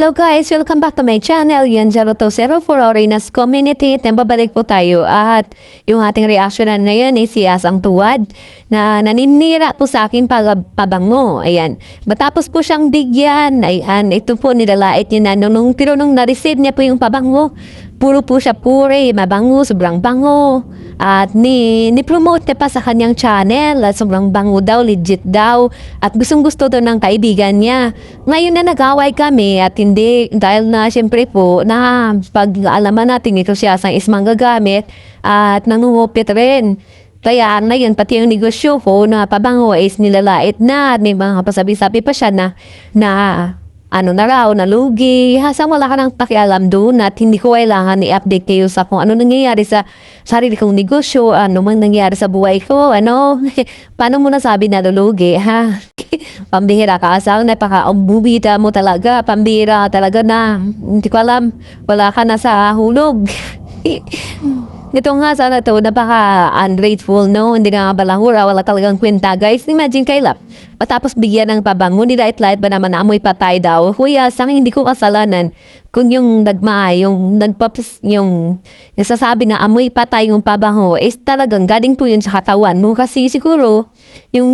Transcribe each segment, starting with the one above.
Hello guys! Welcome back to my channel. Yan 0204 Orinas Community. At babalik po tayo. At yung ating reaction na ngayon ay si Asang Tuwad na naninira po sa akin pabango. Ayan. Matapos po siyang bigyan, ayan, ito po nilalait niya na nung na-receive niya po yung pabango. Puro po siya pure, mabango, sobrang bango. At ni-promote niya pa sa kanyang channel at sobrang bango daw, legit daw. At gustong gusto daw ng kaibigan niya. Ngayon na nag-away kami at hindi, dahil na siyempre po na pag-alaman natin ito siya sa isang gagamit at nangungupit rin. Kaya ngayon pati yung negosyo ko na pabango is nilalait na at may mga pasabi-sabi pa siya na ano na raw, nalugi. Hasang wala ka nang pakialam doon at hindi ko kailangan i-update kayo sa kung ano nangyayari sa sarili kong negosyo, ano man nangyayari sa buhay ko, ano. Paano mo nasabi na nalugi, ha? Pambihira ka, asang napaka-umbubita mo talaga, pambihira talaga na. Hindi ko alam, wala ka na sa hulog. Ito nga sana to, napaka-ungrateful, no? Hindi nga balangura, wala talagang kwenta, guys. Imagine kayo, matapos bigyan ng pabango, nilait-lait ba naman na amoy patay daw? Kuya, sang hindi ko kasalanan. Kung yung yung sasabi na amoy patay yung pabango, is talagang galing po yun sa katawan mo. Kasi siguro, yung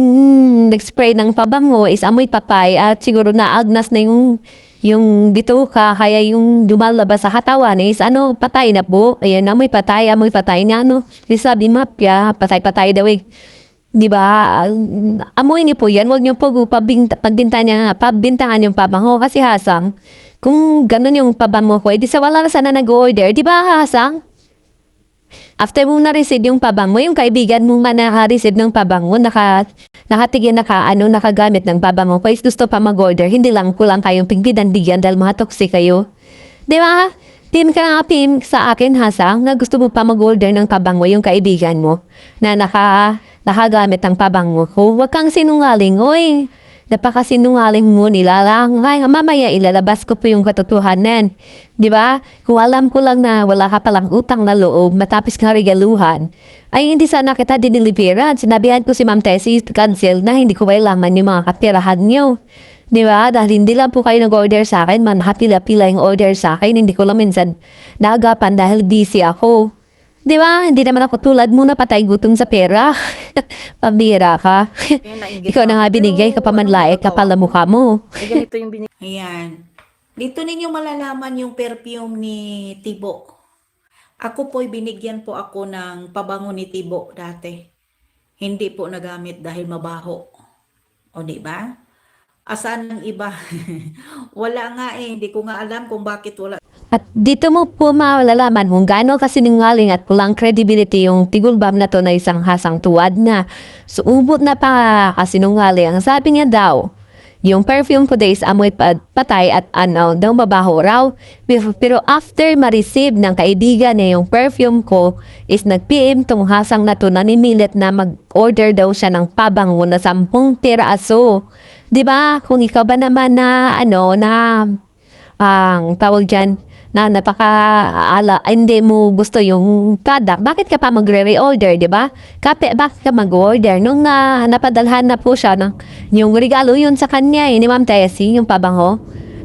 nag-spray ng pabango is amoy patay at siguro naagnas na yung bituka, kaya yung lumalabas sa katawan is patay na po. Ayan, amoy patay na sabi mapya, patay daw eh. Di ba? Amoy niyo po yan, huwag niyo po pagbintangan yung pabango kasi hasang. Kung ganun yung pabango ko, di sa wala na sana nag-order, di ba hasang? After mo na-receive yung pabango, yung kaibigan mo man naka-receive ng pabango, nakatigyan nakagamit ng pabango, kaya gusto pa mag-order, hindi lang kulang kayong pigpidan-bigyan dahil mga toxic kayo. Di ba? Team ka nga, team sa akin, hasang, na gusto mo pa mag-order ng pabango yung kaibigan mo na nakagamit ng pabango ko. Huwag kang sinungaling, oy. Napakasinungaling mo nilalang. Ay, mamaya ilalabas ko po yung katotohanan. Di ba? Kung alam ko lang na wala ka palang utang na loob, matapos kang regaluhan, ay hindi sana kita diniliberan. Sinabihan ko si Ma'am Tessie cancel na hindi ko kailangan yung mga katirahan niyo. Di ba? Dahil hindi lang po kayo nag-order sa akin, man pila-pila yung order sa akin, hindi ko lang minsan naagapan dahil busy ako. Di ba? Hindi naman ako tulad mo na patay gutom sa pera. Pambira ka. Ikaw na nga binigay ka pa manlaik ka pala mukha mo. Ganito yung binigay. Ayan. Dito ninyo malalaman yung perfume ni Tibo. Ako po'y binigyan po ako ng pabango ni Tibo dati. Hindi po nagamit dahil mabaho. O di ba? Asan ang iba? Wala nga eh. Hindi ko nga alam kung bakit wala. At dito mo po malalaman kung gaano kasinungaling at kulang credibility yung tigulbam na to na isang hasang tuwad na suubot na pa kasinungaling. Ang sabi niya daw, yung perfume ko days amoy patay at daw mabaho raw. Pero after ma-receive ng kaibigan niya yung perfume ko is nag-PM tong hasang na to na nimilit na mag-order daw siya ng pabango na 10 piraso. Diba? Kung ikaw ba naman na ang tawag dyan, na hindi mo gusto yung product, bakit ka pa magre-reorder, di ba? Bakit ka mag-order? Nung napadalhan na po siya yung regalo yun sa kanya, ni Ma'am Tessie, yung pabango.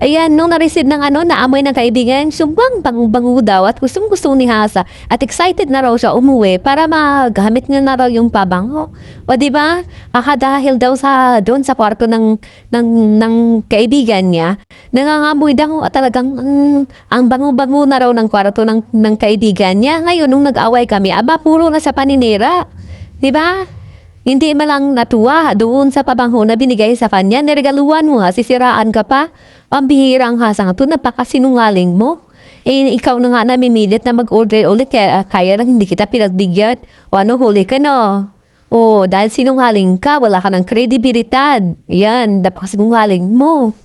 Ayan, nung na-receive ng naamoy ng kaibigan, subang bango daw at gustong-gusto ni Hasa at excited na raw siya umuwi para magamit niya na raw yung pabango. O di ba? Dahil daw doon sa kwarto ng kaibigan niya, nangangamoy daw talagang ang bango-bango na raw ng kwarto ng kaibigan niya. Ngayon, nung nag-away kami, puro na sa paninira. Di ba? Hindi man lang natuwa doon sa pabango na binigay sa kanya. Niregaluhan mo sisiraan ka pa. Pambihirang hasang ito, napakasinungaling mo. Ikaw na nga namimilit na mag-order ulit kaya lang hindi kita pinagbigyan. O huli ka na. O dahil sinungaling ka, wala ka ng kredibilidad. Yan, napakasinungaling mo.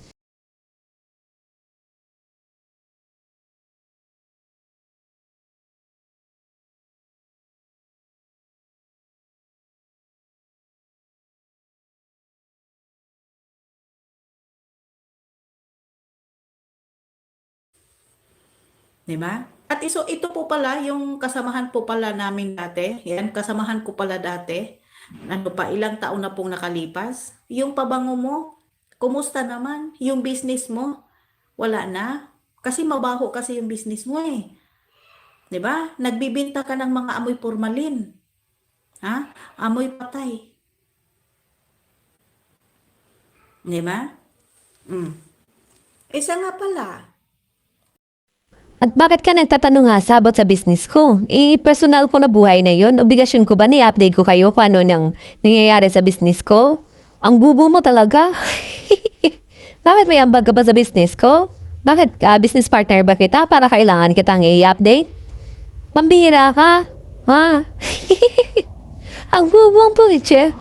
Diba? At ito po pala, yung kasamahan po pala namin dati. Yan, kasamahan ko pala dati. Ilang taon na pong nakalipas. Yung pabango mo, kumusta naman? Yung business mo, Wala na. Kasi mabaho kasi yung business mo eh. 'Di ba? Nagbibenta ka ng mga amoy formalin. Ha? Amoy patay. 'Di ba? Mm. Isa nga pala. At bakit ka nagtatanong nga sabot sa business ko? Personal ko na buhay na yon. Obligasyon ko ba ni-update ko kayo kung ano nang nangyayari sa business ko? Ang bubo mo talaga. Bakit may ambag ka ba sa business ko? Bakit business partner ba kita para kailangan kitang i-update? Pambihira ka. Ha? Ang bubong po, Che.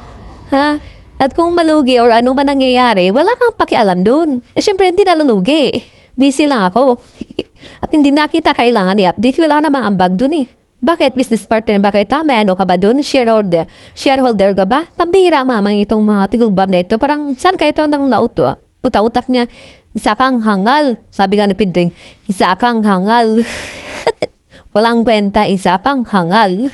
Ha? At kung malugi or ano man nangyayari, wala kang pakialam dun. Syempre, hindi nalulugi. Busy lang ako. At hindi na kita kailangan i-update. Wala namang ambag dun eh. Bakit business partner? Bakit may ano ka ba dun? Shareholder? Shareholder ka ba? Pambihira mamang itong mga tigugbab na ito. Parang saan kayo ito nang nauto? Uta-utak niya. Isa kang hangal. Sabi nga ni Pidring, isa kang hangal. Walang kwenta, isa pang hangal.